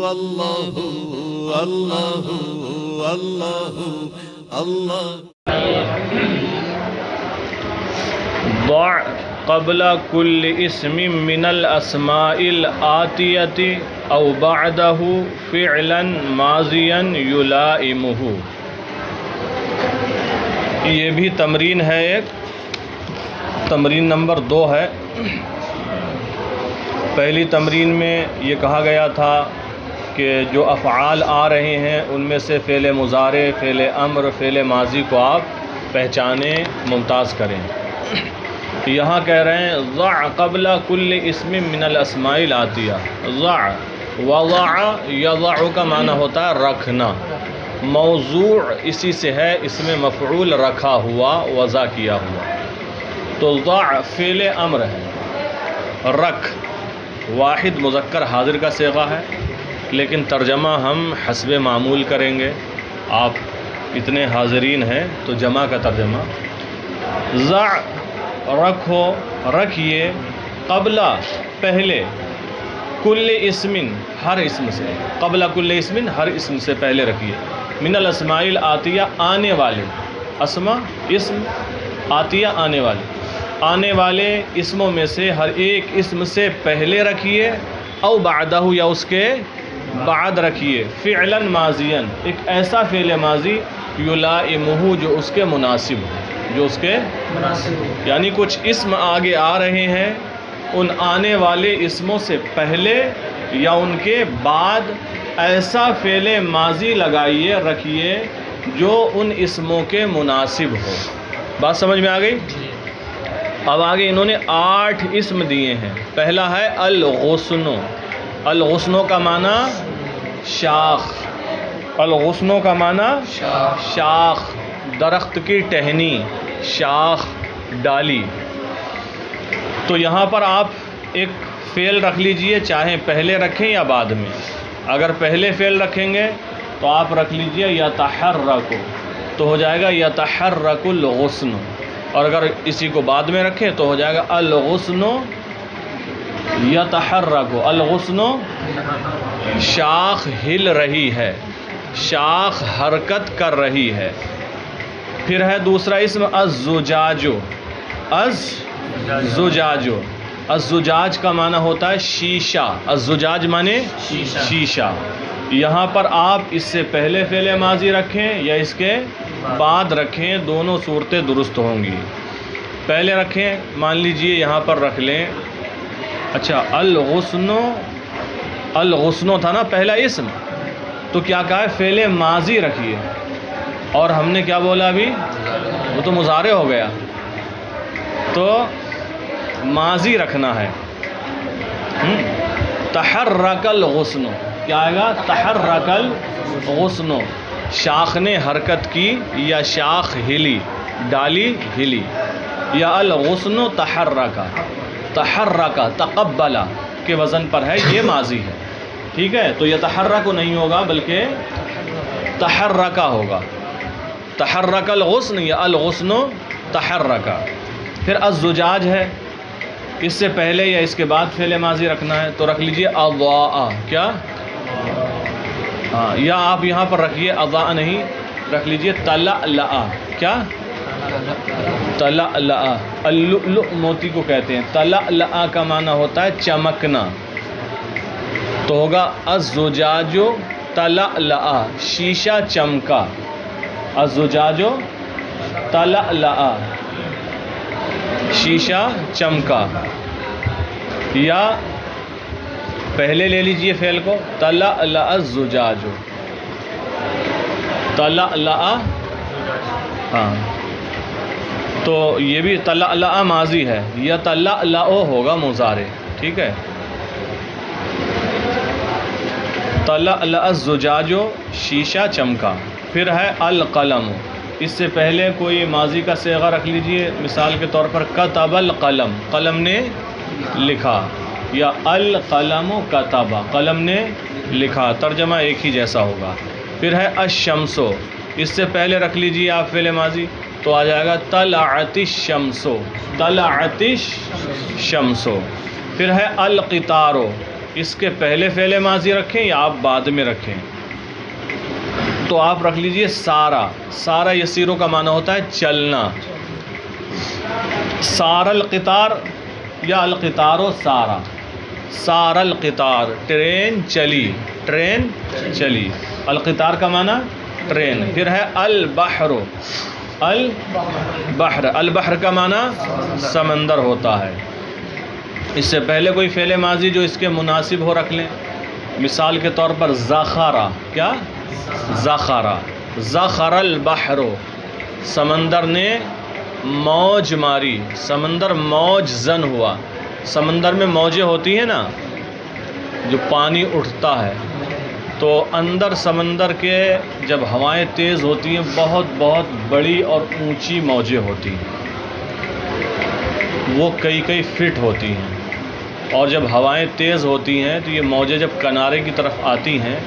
اللہ اللہ اللہ اللہ. ضع قبل كل اسم من الاسماء الآتیۃ او بعده فعلا ماضیا یلائمہ. یہ بھی تمرین ہے، ایک تمرین نمبر 2 ہے. پہلی تمرین میں یہ کہا گیا تھا کہ جو افعال آ رہے ہیں ان میں سے فعل مضارع، فعل امر، فعل ماضی کو آپ پہچانیں، ممتاز کریں. یہاں کہہ رہے ہیں ضع قبل کل اسم من الاسماء الآتیہ. ضع، وضع، یضع کا معنی ہوتا ہے رکھنا. موضوع اسی سے ہے، اسم مفعول رکھا ہوا، وضع کیا ہوا. تو ضع فعل امر ہے. رکھ واحد مذکر حاضر کا صیغہ ہے، لیکن ترجمہ ہم حسب معمول کریں گے. آپ اتنے حاضرین ہیں تو جمع کا ترجمہ. ضع رکھو، رکھیے، قبل پہلے، کل اسم ہر اسم سے، قبل کل اسم ہر اسم سے پہلے رکھیے. من الاسماء الآتیہ آنے والے، اسما اسم، آتیہ آنے والے، آنے والے اسموں میں سے ہر ایک اسم سے پہلے رکھیے، او بعدہ یا اس کے بعد رکھیے. فعلا ماضیا، ایک ایسا فعل ماضی یلائمہ جو اس کے مناسب ہو، جو اس کے مناسب، یعنی کچھ اسم آگے آ رہے ہیں، ان آنے والے اسموں سے پہلے یا ان کے بعد ایسا فعل ماضی لگائیے، رکھیے جو ان اسموں کے مناسب ہو. بات سمجھ میں آ گئی؟ اب آگے انہوں نے 8 اسم دیے ہیں. پہلا ہے الغصن. الغصن کا معنی شاخ. الغصن کا معنی شاخ، درخت کی ٹہنی، شاخ، ڈالی. تو یہاں پر آپ ایک فعل رکھ لیجئے، چاہے پہلے رکھیں یا بعد میں. اگر پہلے فعل رکھیں گے تو آپ رکھ لیجئے یتحرک، تو ہو جائے گا یتحرک الغصن. اور اگر اسی کو بعد میں رکھیں تو ہو جائے گا الغصن یتحرک. الغصن شاخ ہل رہی ہے، شاخ حرکت کر رہی ہے. پھر ہے دوسرا اسم الزجاج. الزجاج، الزجاج کا معنی ہوتا ہے شیشہ. الزجاج معنی شیشہ. یہاں پر آپ اس سے پہلے فعل ماضی رکھیں یا اس کے بعد رکھیں، دونوں صورتیں درست ہوں گی. پہلے رکھیں، مان لیجئے یہاں پر رکھ لیں. اچھا، الغصن، الغصن تھا نا پہلا اسم، تو کیا کہا ہے؟ فعل ماضی رکھیے. اور ہم نے کیا بولا ابھی؟ وہ تو مضارع ہو گیا، تو ماضی رکھنا ہے. تحرک الغصن، کیا آئے گا؟ تحرک الغصن، شاخ نے حرکت کی یا شاخ ہلی، ڈالی ہلی. یا الغصن تحرکا، تحرکا تقبلا کے وزن پر ہے، یہ ماضی ہے. ٹھیک ہے، تو یتحرک نہیں ہوگا بلکہ تحرکا ہوگا. تحرک الغصن یا الغصن تحرکا. پھر الزجاج ہے، اس سے پہلے یا اس کے بعد فعل ماضی رکھنا ہے، تو رکھ لیجئے اضاء. کیا؟ ہاں، یا آپ یہاں پر رکھیے اضاء نہیں، رکھ لیجئے تلألأ. کیا؟ تلألأ. اللؤلؤ موتی کو کہتے ہیں. تلألأ کا معنی ہوتا ہے چمکنا، تو ہوگا الزجاج تلألأ، شیشہ چمکا. الزجاج تلألأ، شیشہ چمکا. یا پہلے لے لیجئے فعل کو، تلألأ الزجاج. تلألأ، ہاں، تو یہ بھی تلألأ ماضی ہے، یتلألأ ہوگا مضارع. ٹھیک ہے، تلألأ الزجاج، شیشہ چمکا. پھر ہے القلم. اس سے پہلے کوئی ماضی کا صیغہ رکھ لیجئے، مثال کے طور پر کتب القلم، قلم نے لکھا. یا القلم کتب، قلم نے لکھا. ترجمہ ایک ہی جیسا ہوگا. پھر ہے الشمس. اس سے پہلے رکھ لیجئے آپ فعل ماضی، تو آ جائے گا طلعت الشمس، طلعت الشمس. پھر ہے القطار. اس کے پہلے فعل ماضی رکھیں یا آپ بعد میں رکھیں؟ تو آپ رکھ لیجئے سارا. سارا یسیرو کا معنی ہوتا ہے چلنا. سارا القطار یا القطار و سارا. سارا القطار ٹرین چلی، ٹرین چلی. القطار کا معنی ٹرین. پھر ہے البحر. البحر، البحر کا معنی سمندر ہوتا ہے. اس سے پہلے کوئی فعل ماضی جو اس کے مناسب ہو رکھ لیں. مثال کے طور پر زخرا. کیا؟ زخرا. زخر البحر، سمندر نے موج ماری. سمندر موج زن ہوا. سمندر میں موجیں ہوتی ہیں نا، جو پانی اٹھتا ہے، تو اندر سمندر کے جب ہوائیں تیز ہوتی ہیں بہت بہت بڑی اور اونچی موجیں ہوتی ہیں، وہ کئی فٹ ہوتی ہیں. اور جب ہوائیں تیز ہوتی ہیں تو یہ موجیں جب کنارے کی طرف آتی ہیں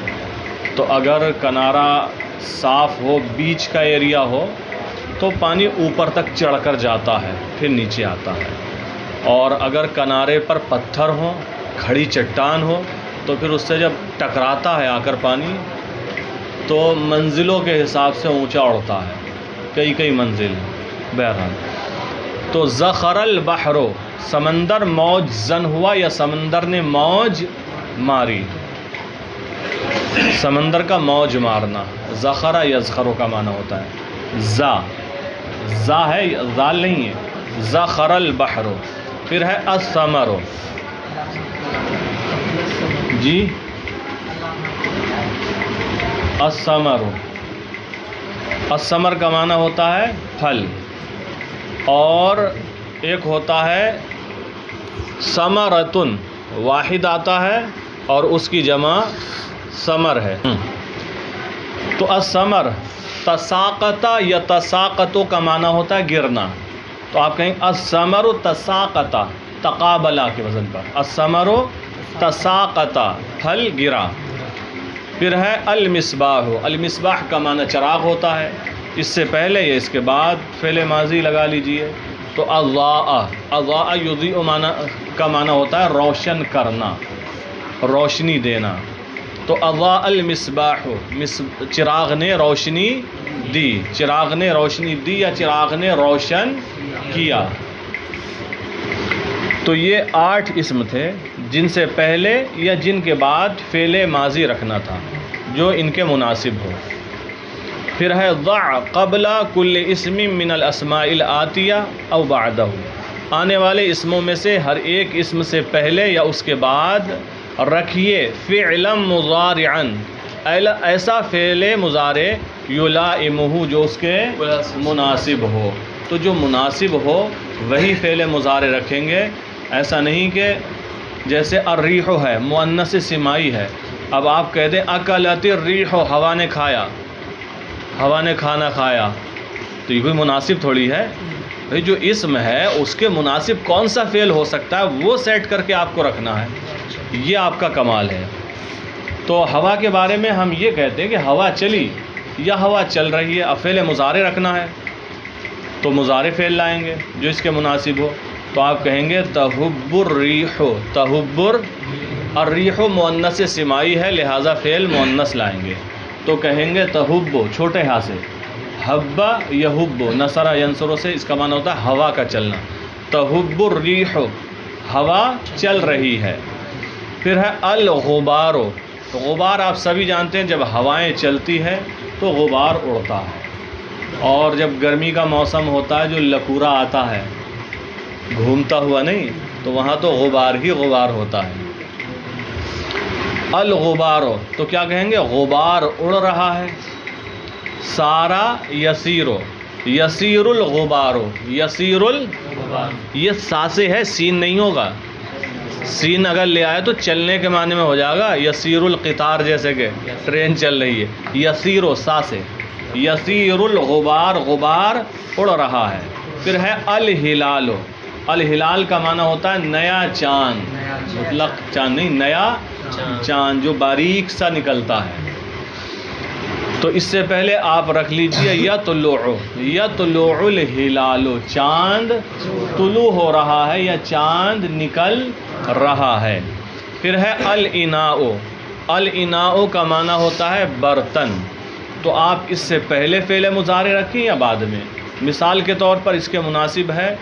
تو اگر کنارہ صاف ہو، بیچ کا ایریا ہو، تو پانی اوپر تک چڑھ کر جاتا ہے پھر نیچے آتا ہے. اور اگر کنارے پر پتھر ہوں، کھڑی چٹان ہو، تو پھر اس سے جب ٹکراتا ہے آ کر پانی تو منزلوں کے حساب سے اونچا اڑتا ہے، کئی منزل. بہرحال تو زخر البحر، سمندر موج زن ہوا یا سمندر نے موج ماری. سمندر کا موج مارنا زخرا یزخرو کا معنی ہوتا ہے. زا ہے، زال نہیں ہے. زخر البحر. پھر ہے الثمر. جی الثمر. الثمر کا معنی ہوتا ہے پھل. اور ایک ہوتا ہے ثمرۃ، واحد آتا ہے اور اس کی جمع ثمر ہے. تو الثمر تساقط یا تساقط کا معنی ہوتا ہے گرنا. تو آپ کہیں الثمر تساقط، تقابلہ کے وزن پر. الثمر تساقط، پھل گرا. پھر ہے المصباح. المصباح کا معنی چراغ ہوتا ہے. اس سے پہلے یا اس کے بعد فعل ماضی لگا لیجئے. تو اضاء، اضاء یضیء کا معنی ہوتا ہے روشن کرنا، روشنی دینا. تو اضاء المصباح، چراغ نے روشنی دی. چراغ نے روشنی دی یا چراغ نے روشن کیا. تو یہ 8 اسم تھے جن سے پہلے یا جن کے بعد فعل ماضی رکھنا تھا جو ان کے مناسب ہو. پھر ہے ضع قبل کل اسم من الاسماء الآتیہ او بعدہ. آنے والے اسموں میں سے ہر ایک اسم سے پہلے یا اس کے بعد رکھیے فعلا مضارعا، ایسا فعل مضارع یلائمہ، جو اس کے مناسب ہو. تو جو مناسب ہو وہی فعل مضارع رکھیں گے. ایسا نہیں کہ جیسے الریح ہے، مؤنث سمائی ہے، اب آپ کہہ دیں اکلت الریح، ہوا نے کھایا، ہوا نے کھانا کھایا، تو یہ کوئی مناسب تھوڑی ہے. بھئی جو اسم ہے اس کے مناسب کون سا فعل ہو سکتا ہے وہ سیٹ کر کے آپ کو رکھنا ہے. یہ آپ کا کمال ہے. تو ہوا کے بارے میں ہم یہ کہتے ہیں کہ ہوا چلی یا ہوا چل رہی ہے. اب فعل مضارع رکھنا ہے تو مضارع فعل لائیں گے جو اس کے مناسب ہو. تو آپ کہیں گے تہب الریح. تہب الریح مؤنث سمائی ہے، لہٰذا فعل مؤنث لائیں گے. تو کہیں گے تہب، چھوٹے ہا سے، حب یہب، نصر ینصر سے اس کا معنی ہوتا ہے ہوا کا چلنا. تہب الریح، ہوا چل رہی ہے. پھر ہے الغبار. تو غبار آپ سبھی جانتے ہیں جب ہوائیں چلتی ہے تو غبار اڑتا ہے. اور جب گرمی کا موسم ہوتا ہے جو لکورا آتا ہے گھومتا ہوا نہیں، تو وہاں تو غبار ہی غبار ہوتا ہے. الغبار، تو کیا کہیں گے؟ غبار اڑ رہا ہے. سارا یسیرو، یسیر الغبار. یسیر یہ سا سے ہے، سین نہیں ہوگا. سین اگر لے آئے تو چلنے کے معنی میں ہو جائے گا. یسیر القطار، جیسے کہ ٹرین چل رہی ہے. یسیرو سا سے، یسیر الغبار، غبار اڑ رہا ہے. پھر ہے الہلال. الہلال کا معنی ہوتا ہے نیا چاند، مطلق چاند نہیں، نیا چاند جو باریک سا نکلتا ہے. تو اس سے پہلے آپ رکھ لیجئے یطلع. یطلع الہلال، چاند طلوع ہو رہا ہے یا چاند نکل رہا ہے. پھر ہے الاناء. الاناء کا معنی ہوتا ہے برتن. تو آپ اس سے پہلے فعل مضارع رکھیں یا بعد میں. مثال کے طور پر اس کے مناسب ہے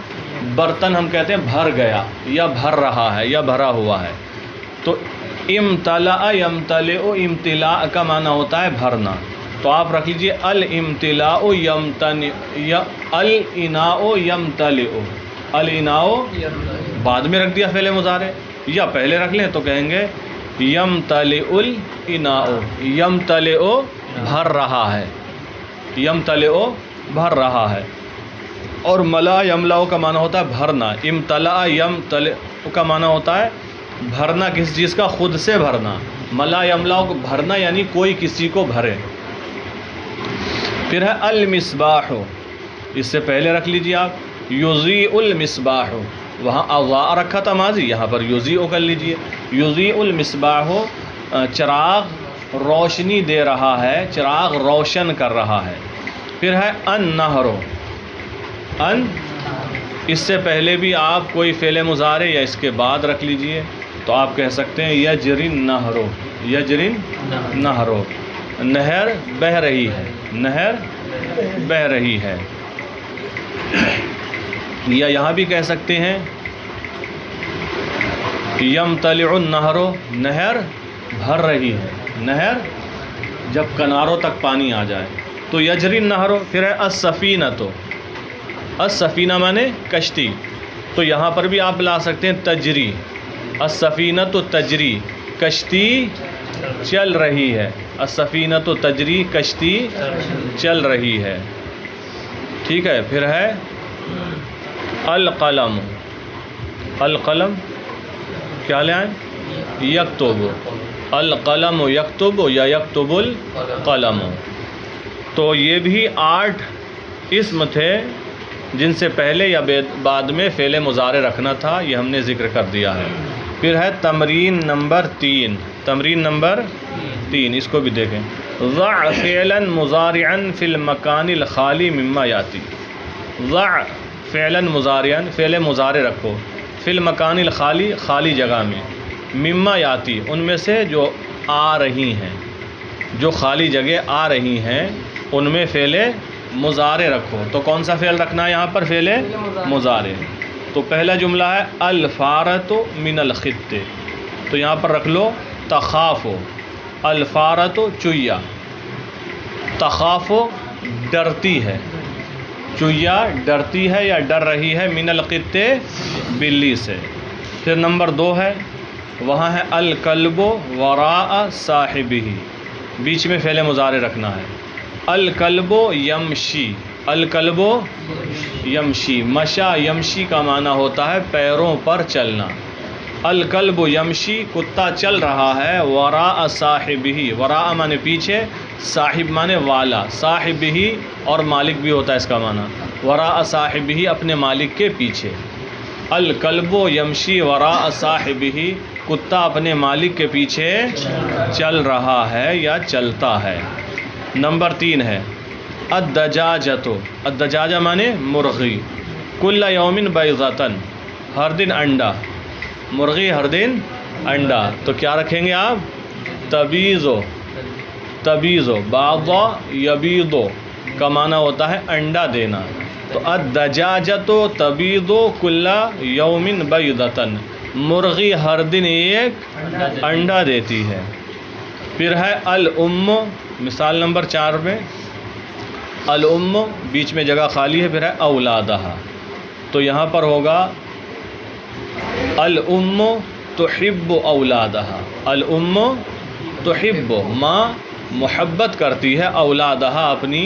برتن ہم کہتے ہیں بھر گیا یا بھر رہا ہے یا بھرا ہوا ہے. تو امتلأ یمتلئ، امتلاء کا معنی ہوتا ہے بھرنا. تو آپ رکھ لیجئے الامتلاء یمتنئ، الاناء یمتلئ. الاناء بعد میں رکھ دیا فعل مضارع، یا پہلے رکھ لیں تو کہیں گے یمتلئ الاناء. یمتلئ بھر رہا ہے، یمتلئ بھر رہا ہے. اور ملا یملا کا معنی ہوتا ہے بھرنا. امتلأ یمتلئ کا معنی ہوتا ہے بھرنا کسی چیز کا، خود سے بھرنا. ملا یملا کو بھرنا یعنی کوئی کسی کو بھرے. پھر ہے المصباح. اس سے پہلے رکھ لیجیے آپ یضیء المصباح. وہاں اضاء رکھا تھا ماضی، یہاں پر یضیء کر لیجیے. یضیء المصباح چراغ روشنی دے رہا ہے، چراغ روشن کر رہا ہے. پھر ہے النہر. ان اس سے پہلے بھی آپ کوئی فعل مضارع یا اس کے بعد رکھ لیجئے تو آپ کہہ سکتے ہیں یجری النہر. یجری النہر، نہر بہہ رہی ہے، نہر بہہ رہی ہے. یا یہاں بھی کہہ سکتے ہیں یمتلئ النہر، نہر بھر رہی ہے، نہر جب کناروں تک پانی آ جائے تو یجری النہر. پھر ہے السفینۃ. السفینہ مانے کشتی. تو یہاں پر بھی آپ لا سکتے ہیں تجری. السفینۃ تجری، کشتی چل رہی ہے. السفینۃ تجری، کشتی چل رہی ہے. ٹھیک ہے. پھر ہے القلم. القلم کیا لے آئیں؟ یکتب. القلم یکتب یا یکتب القلم. تو یہ بھی 8 اسم تھے جن سے پہلے یا بعد میں فعل مضارع رکھنا تھا، یہ ہم نے ذکر کر دیا ہے. پھر ہے تمرین نمبر 3. تمرین نمبر 3 اس کو بھی دیکھیں. ضع فعلا مضارعا فی المکان الخالی مما یاتی. ضع فعلا مضارعا، فعل مضارع رکھو، فی المکان الخالی خالی جگہ میں، مما یاتی ان میں سے جو آ رہی ہیں، جو خالی جگہ آ رہی ہیں ان میں فعل مضارع رکھو. تو کون سا فعل رکھنا ہے یہاں پر؟ فعل مضارع. تو پہلا جملہ ہے الفارۃ من الخط. تو یہاں پر رکھ لو تخاف. الفارۃ چویا، تخاف ڈرتی ہے، چویا ڈرتی ہے یا ڈر رہی ہے، من الخط بلی سے. پھر نمبر 2 ہے، وہاں ہے الکلب وراء صاحبہ. بیچ میں فعل مضارع رکھنا ہے. الکلب یمشی. الکلب یمشی، مشا یمشی کا معنی ہوتا ہے پیروں پر چلنا. الکلب یمشی، کتا چل رہا ہے، وراء صاحبہ. وراء مانے پیچھے، صاحب مانے والا، صاحبہ اور مالک بھی ہوتا ہے اس کا معنی. وراء صاحبہ اپنے مالک کے پیچھے. الکلب یمشی وراء صاحبہ، کتا اپنے مالک کے پیچھے چل رہا ہے یا چلتا ہے. نمبر 3 ہے الدجاجۃ. الدجاجہ مانے مرغی. کل یوم بیضۃ، ہر دن انڈا. مرغی ہر دن انڈا. تو کیا رکھیں گے آپ؟ تبیض. تبیض، باض یبیض کا معنی ہوتا ہے انڈا دینا. تو الدجاجۃ تبیض کل یوم بیضۃ، مرغی ہر دن ایک انڈا دیتی ہے. پھر ہے الام. مثال نمبر 4 میں الام، بیچ میں جگہ خالی ہے. پھر ہے اولادہ. تو یہاں پر ہوگا الام تحب اولادہ. الام تحب، ماں محبت کرتی ہے، اولادہ اپنی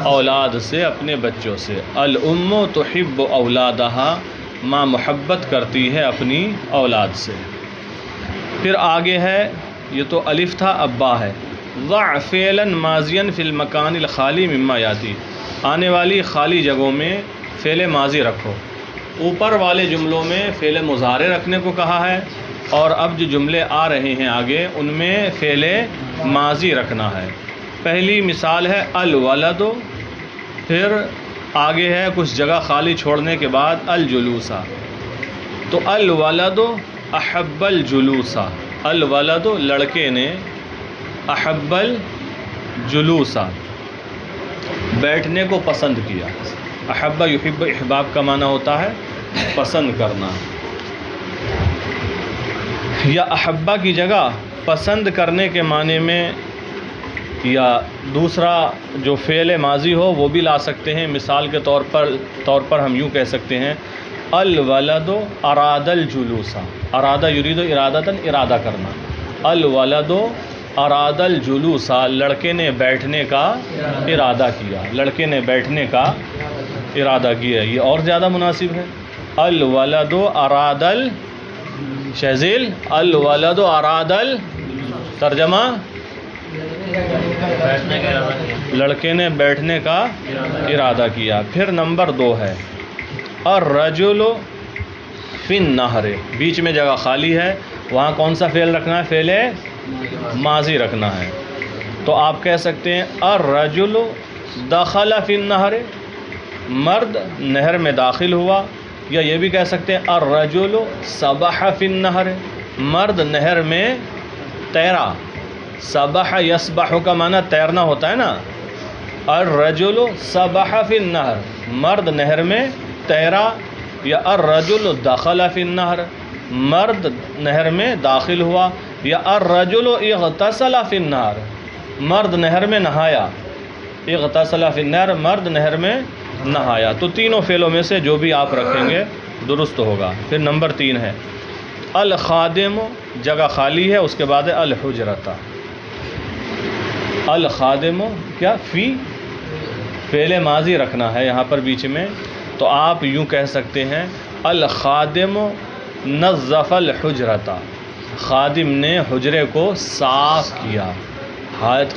اولاد سے، اپنے بچوں سے. الام تحب اولادہ، ماں محبت کرتی ہے اپنی اولاد سے. پھر آگے ہے، یہ تو الف تھا، اب با ہے. ضع فعلا ماضیا فی المکان الخالی مما یاتی. آنے والی خالی جگہوں میں فعل ماضی رکھو. اوپر والے جملوں میں فعل مضارع رکھنے کو کہا ہے، اور اب جو جملے آ رہے ہیں آگے ان میں فعل ماضی رکھنا ہے. پہلی مثال ہے الولد. پھر آگے ہے کچھ جگہ خالی چھوڑنے کے بعد الجلوسا. تو الولد احب الجلوسا، الولد لڑکے نے احب الجلوسا بیٹھنے کو پسند کیا. احب یحب احباب کا معنی ہوتا ہے پسند کرنا، یا احبہ کی جگہ پسند کرنے کے معنی میں یا دوسرا جو فعل ماضی ہو وہ بھی لا سکتے ہیں. مثال کے طور پر ہم یوں کہہ سکتے ہیں الولد اراد الجلوسا. ارادہ یرید ارادتاً ارادہ کرنا. الولد اراد الجلوسا لڑکے نے بیٹھنے کا ارادہ کیا. لڑکے نے بیٹھنے کا ارادہ کیا. یہ اور زیادہ مناسب ہے. الولد اراد شہزیل الولد اراد ترجمہ لڑکے نے بیٹھنے کا ارادہ کیا. پھر نمبر 2 ہے الرجل فی النہر. بیچ میں جگہ خالی ہے، وہاں کون سا فعل رکھنا ہے؟ فعل ماضی رکھنا ہے. تو آپ کہہ سکتے ہیں الرجل دخل فی النہر، مرد نہر میں داخل ہوا. یا یہ بھی کہہ سکتے ہیں الرجل سبح فی النہر، مرد نہر میں تیرا. سبح یسبح کا معنی تیرنا ہوتا ہے نا. الرجل سبح فی النہر، مرد نہر میں تیرا. یا الرجل دخل فی النہر، مرد نہر میں داخل ہوا. یا الرجل اغتسل فی النہر، مرد نہر میں نہایا. اغتسل فی النہر، مرد نہر میں نہایا. تو تینوں فعلوں میں سے جو بھی آپ رکھیں گے درست ہوگا. پھر نمبر 3 ہے الخادم، جگہ خالی ہے، اس کے بعد ہے الحجرۃ. الخادم کیا؟ فی فعل ماضی رکھنا ہے یہاں پر بیچ میں. تو آپ یوں کہہ سکتے ہیں الخادم نظف الحجرۃ، خادم نے حجرے کو صاف کیا.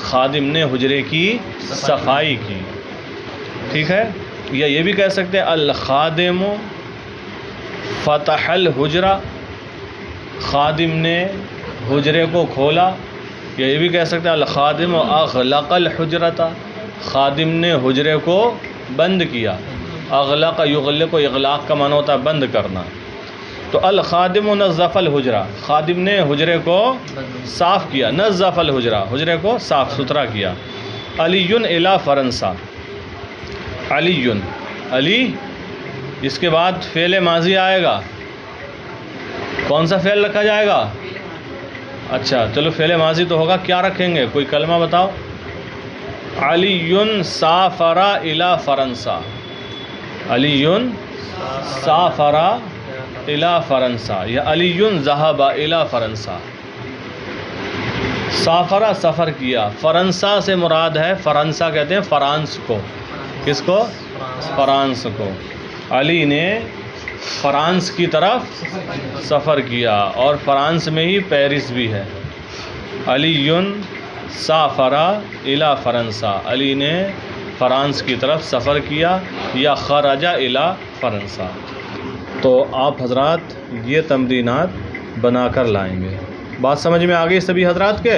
خادم نے حجرے کی صفائی کی. ٹھیک ہے. یا یہ بھی کہہ سکتے ہیں الخادم فتح الحجرہ، خادم نے حجرے کو کھولا. یا یہ بھی کہہ سکتے ہیں الخادم اغلق الحجرۃ، خادم نے حجرے کو بند کیا. اغلق یغلق اغلاق کا معنی ہوتا ہے بند کرنا. تو الخادم نظف الحجرہ، خادم نے حجرے کو صاف کیا. نظف الحجرہ، حجرے کو صاف ستھرا کیا. علی الی فرنسا، علی علی اس کے بعد فعل ماضی آئے گا. کون سا فعل رکھا جائے گا؟ اچھا چلو فعل ماضی تو ہوگا، کیا رکھیں گے؟ کوئی کلمہ بتاؤ. علی سافر الی فرنسا، علی سافر الی فرنسا. یا علی ذهب الی فرنسا. سافرہ سفر کیا. فرنسا سے مراد ہے، فرنسا کہتے ہیں فرانس کو. کس کو؟ فرانس کو. علی نے فرانس کی طرف سفر کیا، اور فرانس میں ہی پیرس بھی ہے. علی سافر الی فرنسا، علی نے فرانس کی طرف سفر کیا. یا خرج الی فرنسا. تو آپ حضرات یہ تمرینات بنا کر لائیں گے. بات سمجھ میں آ گئی سبھی حضرات کے؟